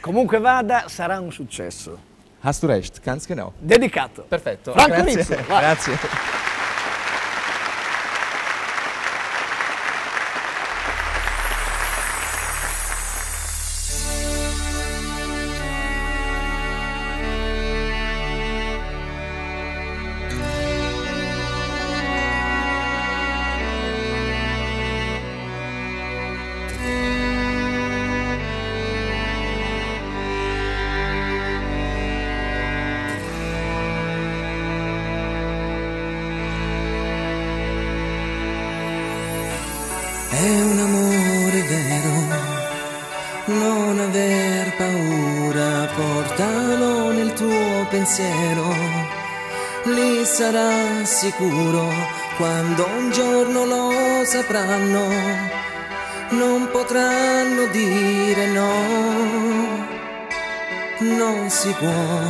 Comunque vada, sarà un successo. Hast du recht, ganz genau. Dedicato. Perfetto. Franco Grazie. Rizzo, vai. Grazie. È un amore vero, non aver paura, portalo nel tuo pensiero, lì sarà sicuro, quando un giorno lo sapranno, non potranno dire no, non si può.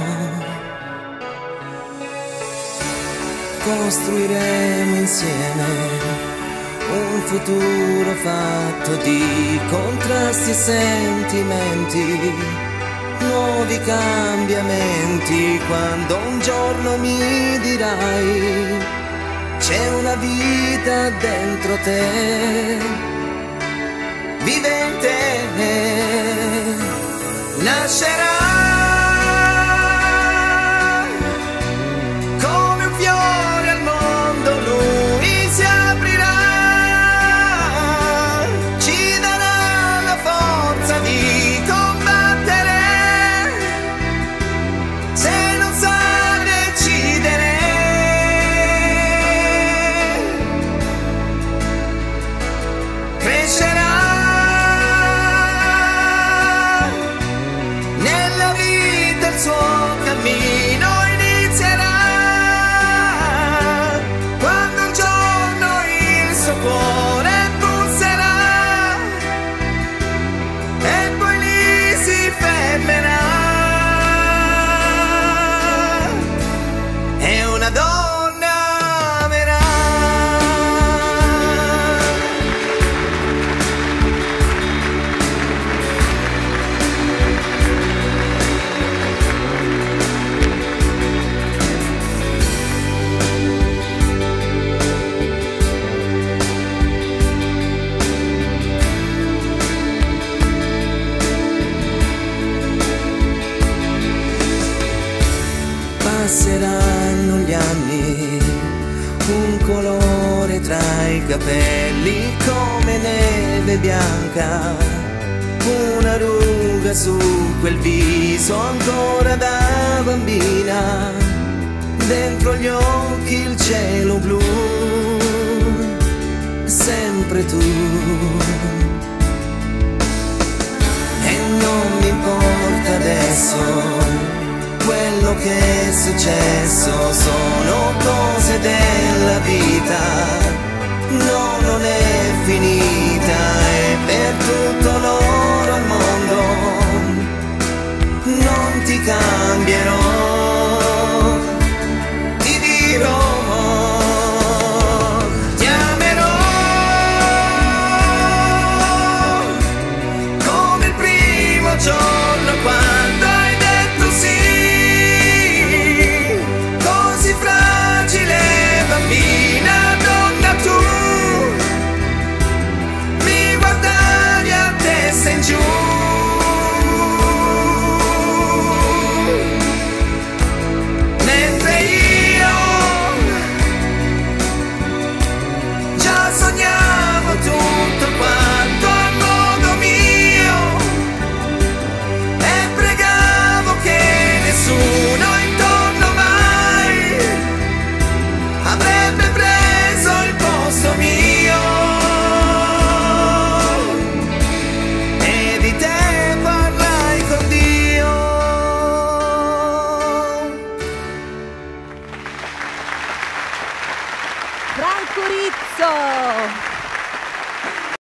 Costruiremo insieme un futuro fatto di contrasti e sentimenti, nuovi cambiamenti, quando un giorno mi dirai c'è una vita dentro te, vivente, nascerà come un fiore al mondo, lui si aprirà. Passeranno gli anni, un colore tra i capelli come neve bianca, una ruga su quel viso ancora da bambina, dentro gli occhi il cielo blu, sempre tu. E non mi importa adesso quello che è successo, sono cose della vita, no, non è finita, e per tutto